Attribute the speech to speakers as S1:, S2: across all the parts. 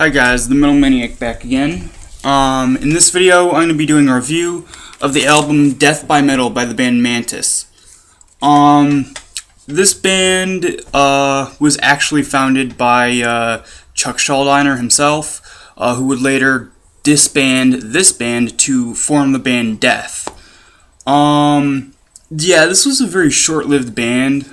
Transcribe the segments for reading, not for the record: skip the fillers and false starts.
S1: Hi guys, the Metal Maniac back again. In this video, I'm going to be doing a review of the album Death by Metal by the band Mantis. This band was actually founded by Chuck Schuldiner himself, who would later disband this band to form the band Death. Yeah, this was a very short-lived band.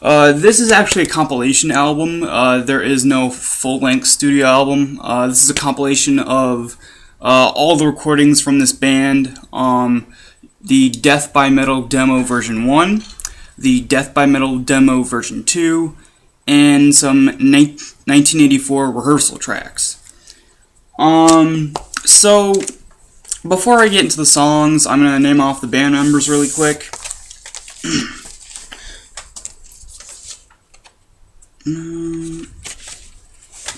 S1: This is actually a compilation album. There is no full-length studio album. This is a compilation of all the recordings from this band. The Death by Metal demo version 1, the Death by Metal demo version 2, and some 1984 rehearsal tracks. So, before I get into the songs, I'm going to name off the band members really quick.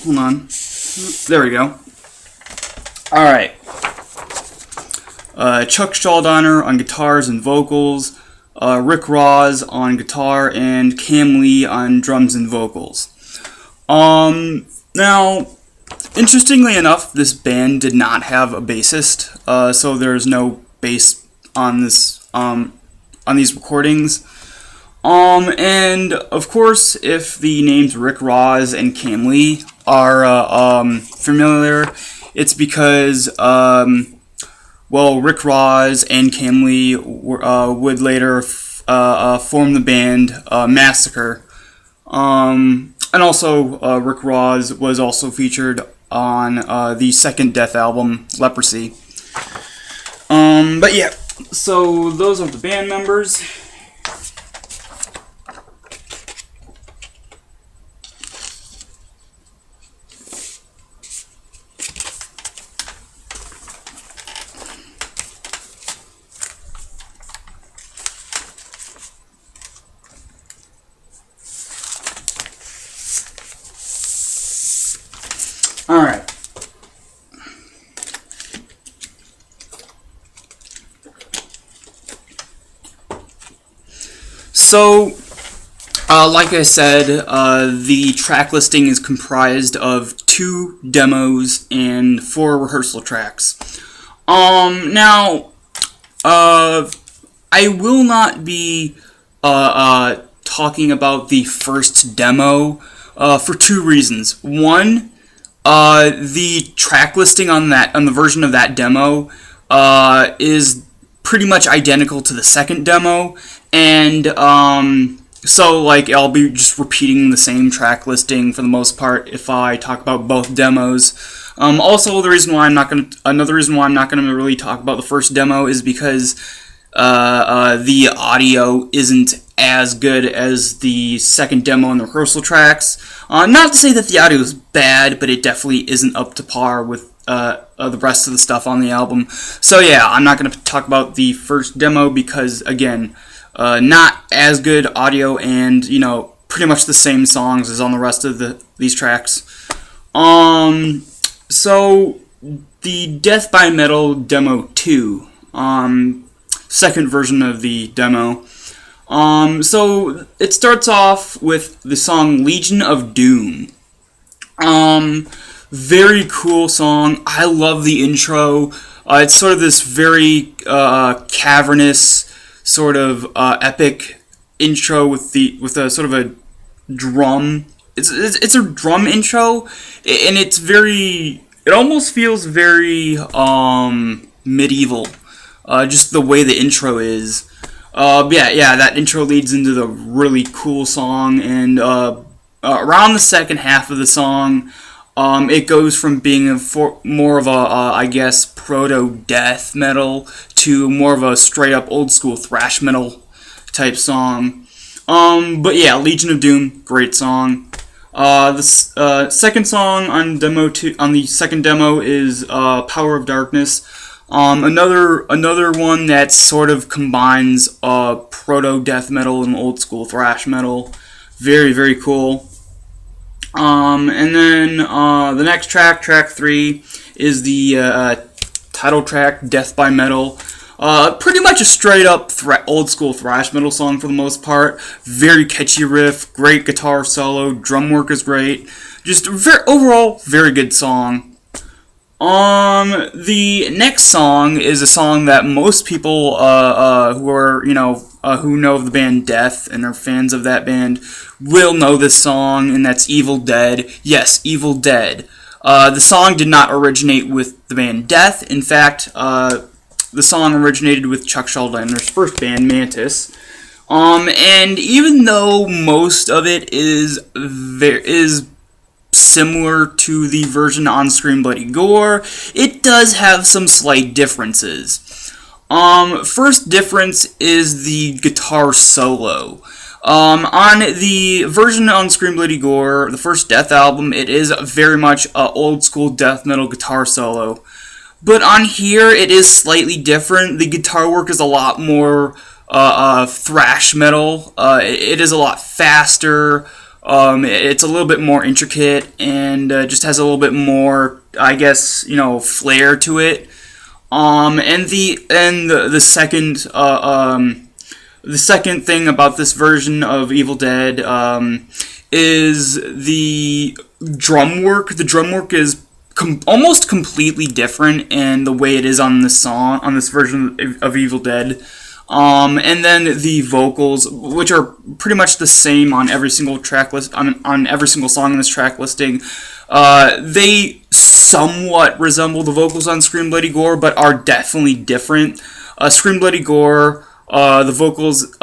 S1: Hold on. There we go. Alright. Chuck Schuldiner on guitars and vocals, Rick Ross on guitar, and Cam Lee on drums and vocals. Now, interestingly enough, this band did not have a bassist, so there's no bass on this on these recordings. And of course, if the names Rick Ross and Cam Lee are familiar, it's because Rick Ross and Cam Lee would later form the band Massacre. And also, Rick Ross was also featured on the second Death album, Leprosy. But yeah, so those are the band members. Alright. So, like I said, the track listing is comprised of 2 demos and 4 rehearsal tracks. Now, I will not be talking about the first demo for 2 reasons. One, the track listing on the version of that demo is pretty much identical to the second demo, and so like I'll be just repeating the same track listing for the most part if I talk about both demos. Also, another reason why I'm not going to really talk about the first demo is because the audio isn't as good as the second demo and the rehearsal tracks. Not to say that the audio is bad, but it definitely isn't up to par with the rest of the stuff on the album. So yeah, I'm not going to talk about the first demo because, again, not as good audio and, pretty much the same songs as on the rest of these tracks. So, the Death by Metal Demo 2, second version of the demo. So it starts off with the song Legion of Doom. Very cool song. I love the intro. It's sort of this very cavernous, sort of epic intro with a sort of a drum. It's a drum intro, and it almost feels very medieval. Just the way the intro is. Yeah, that intro leads into the really cool song, and around the second half of the song, it goes from being more of a, I guess, proto-death metal to more of a straight-up old-school thrash metal type song. But yeah, Legion of Doom, great song. The second song on the second demo is Power of Darkness. Another one that sort of combines proto-death metal and old-school thrash metal. Very, very cool. And then the next track 3, is the title track, Death by Metal. Pretty much a straight up old school thrash metal song for the most part. Very catchy riff, great guitar solo, drum work is great. Just overall, very good song. The next song is a song that most people who are, who know of the band Death and are fans of that band will know this song, and that's Evil Dead. Yes, Evil Dead. The song did not originate with the band Death. In fact, the song originated with Chuck Schuldeiner's first band, Mantis. And even though most of it is similar to the version on Scream Bloody Gore, it does have some slight differences. First difference is the guitar solo. On the version on Scream Bloody Gore, the first Death album, it is very much an old school death metal guitar solo. But on here, it is slightly different. The guitar work is a lot more thrash metal. It is a lot faster. It's a little bit more intricate and just has a little bit more, I guess, flair to it. And the second thing about this version of Evil Dead is the drum work. The drum work is almost completely different in the way it is on this version of Evil Dead. And then the vocals, which are pretty much the same on every single track list, on every single song in this track listing, they somewhat resemble the vocals on Scream Bloody Gore, but are definitely different. Scream Bloody Gore, the vocals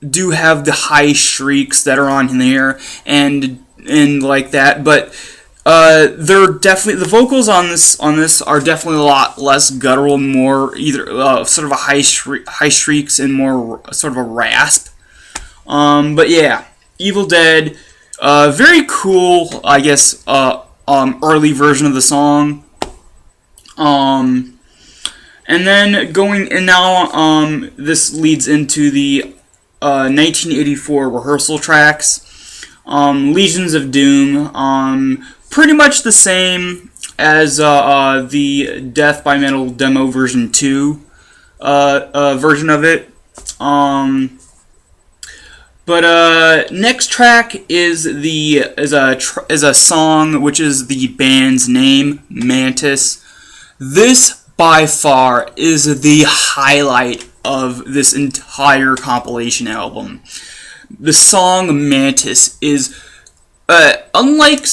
S1: do have the high shrieks that are on there and like that, but they're definitely, the vocals on this are definitely a lot less guttural and more either sort of a high shrieks and more sort of a rasp. But yeah, Evil Dead, very cool, I guess, early version of the song. And then this leads into the 1984 rehearsal tracks. Legions of Doom, pretty much the same as the Death by Metal demo version 2 version of it. But next track is a song which is the band's name, Mantis. This by far is the highlight of this entire compilation album. The song Mantis is unlike the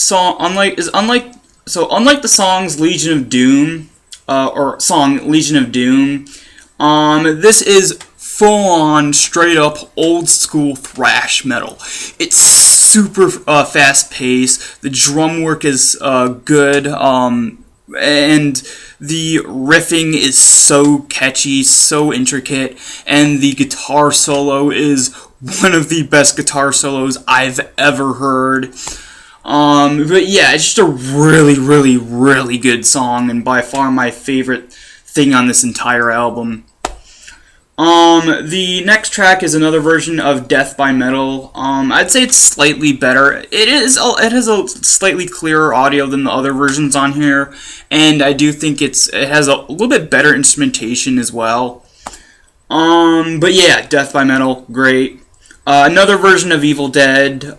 S1: songs Legion of Doom or song Legion of Doom. This is full-on, straight-up, old-school thrash metal. It's super fast-paced. The drum work is good, and the riffing is so catchy, so intricate, and the guitar solo is one of the best guitar solos I've ever heard. But yeah, it's just a really, really, really good song, and by far my favorite thing on this entire album. The next track is another version of Death by Metal. I'd say it's slightly better. It has a slightly clearer audio than the other versions on here, and I do think it has a little bit better instrumentation as well. But yeah, Death by Metal, great. Another version of Evil Dead,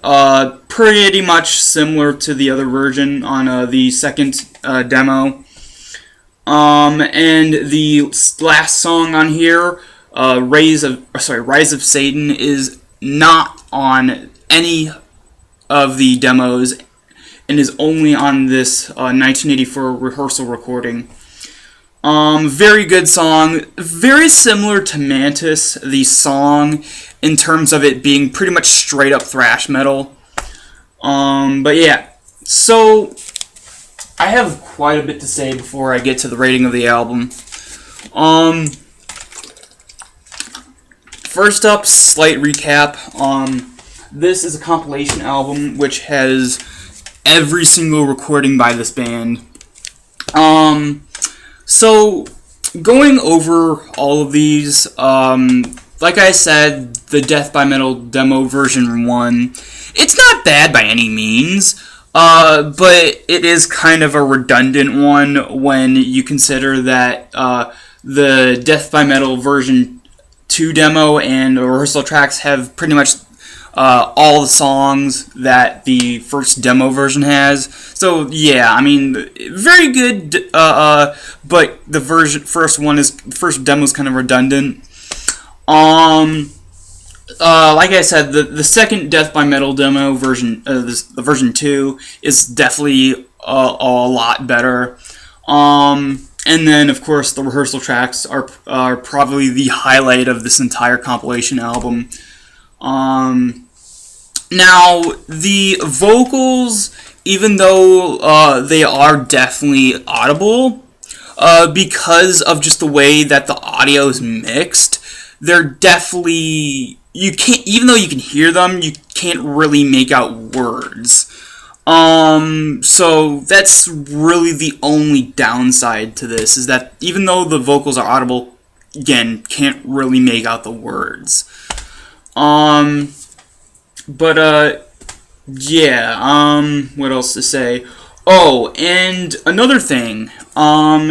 S1: pretty much similar to the other version on the second demo. And the last song on here, Rise of Satan, is not on any of the demos and is only on this 1984 rehearsal recording. Very good song, very similar to Mantis, the song, in terms of it being pretty much straight up thrash metal. But yeah, so I have quite a bit to say before I get to the rating of the album. First up, slight recap. This is a compilation album which has every single recording by this band. So, going over all of these, like I said, the Death by Metal demo version 1, it's not bad by any means, but it is kind of a redundant one when you consider that the Death by Metal version 2 demo and rehearsal tracks have pretty much all the songs that the first demo version has. So yeah, I mean, very good. But the first demo is kind of redundant. Like I said, the second Death by Metal demo version, the version 2, is definitely a lot better. And then, of course, the rehearsal tracks are probably the highlight of this entire compilation album. Now, the vocals, even though they are definitely audible, because of just the way that the audio is mixed, they're definitely, you can't, even though you can hear them, you can't really make out words. So that's really the only downside to this, is that even though the vocals are audible, again, can't really make out the words. Yeah, what else to say? Oh, and another thing, what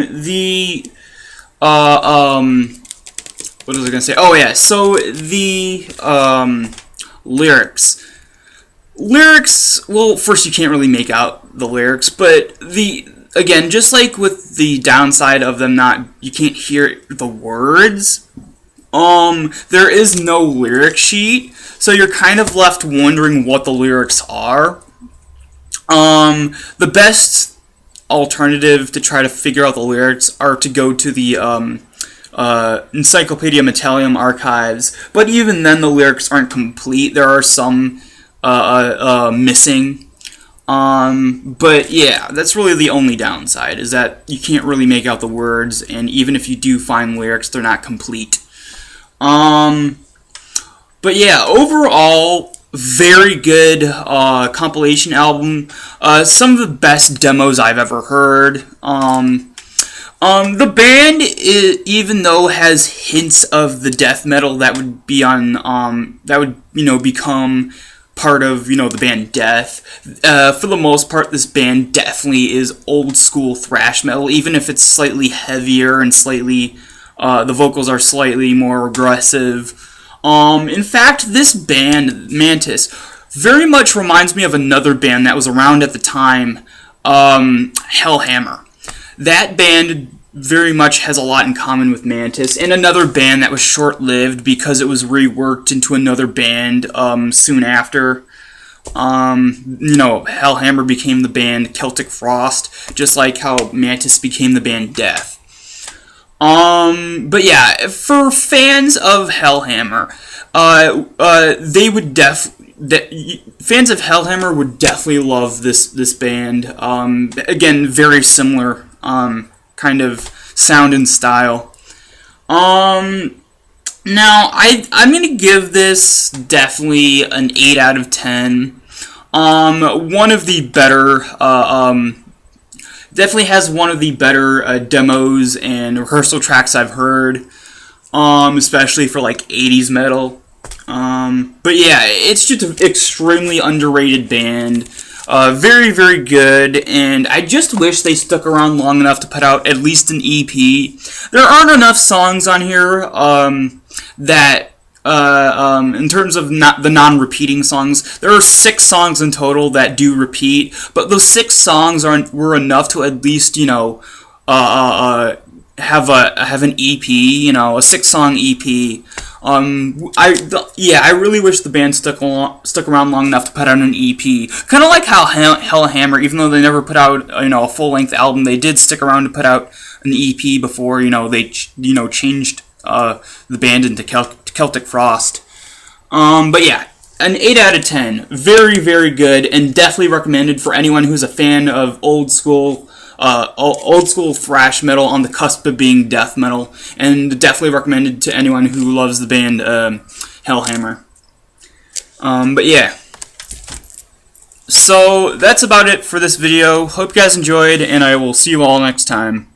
S1: was I gonna say? Oh yeah, so the, lyrics. Well, first you can't really make out the lyrics, but again, just like with the downside of them you can't hear the words, there is no lyric sheet, so you're kind of left wondering what the lyrics are. The best alternative to try to figure out the lyrics are to go to the, Encyclopedia Metallium archives, but even then the lyrics aren't complete. There are some missing. But yeah, that's really the only downside, is that you can't really make out the words, and even if you do find lyrics, they're not complete. But yeah, overall, very good compilation album. Some of the best demos I've ever heard. The band, even though has hints of the death metal that would be on, become part of, the band Death, for the most part, this band definitely is old school thrash metal, even if it's slightly heavier and slightly, the vocals are slightly more aggressive. In fact, this band, Mantis, very much reminds me of another band that was around at the time, Hellhammer. That band very much has a lot in common with Mantis, and another band that was short-lived because it was reworked into another band soon after. Hellhammer became the band Celtic Frost, just like how Mantis became the band Death. But yeah, for fans of Hellhammer, fans of Hellhammer would definitely love this band. Again, very similar kind of sound and style. Now I'm gonna give this definitely an 8 out of 10. One of the better, definitely has one of the better demos and rehearsal tracks I've heard, especially for like 80s metal. But yeah, it's just an extremely underrated band. Very, very good, and I just wish they stuck around long enough to put out at least an EP. There aren't enough songs on here that, in terms of the non-repeating songs, there are 6 songs in total that do repeat, but those 6 songs were enough to at least, have an EP, a 6-song EP. I really wish the band stuck around long enough to put out an EP. Kind of like how Hellhammer, even though they never put out, a full-length album, they did stick around to put out an EP before, they, changed, the band into Celtic Frost. But yeah, an 8 out of 10. Very, very good, and definitely recommended for anyone who's a fan of old school thrash metal on the cusp of being death metal, and definitely recommended to anyone who loves the band Hellhammer. But yeah, so that's about it for this video. Hope you guys enjoyed, and I will see you all next time.